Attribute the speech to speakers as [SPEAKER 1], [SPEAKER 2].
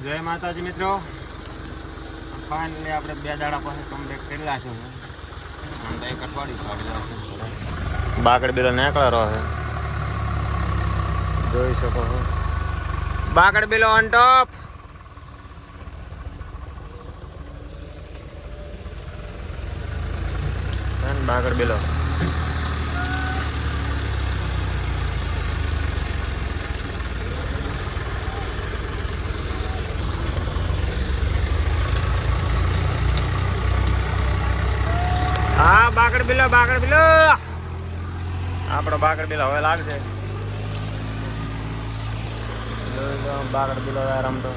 [SPEAKER 1] જય માતાજી મિત્રો, ફાઇનલી આપણે 2 દાડા પછી કમ્પ્લીટ કરેલા છે. આમ તો એક અઠવાડિયું કાઢી લાવશું. બાકડ બેલો નીકળેલો છે, જોઈ શકો છો. બાકડ બેલો ઓન ટોપ. બાકડ બેલો હા, બાકડ બિલો આપણો બાકડ બિલો હવે લાગશે. બાકડ બિલો રમતો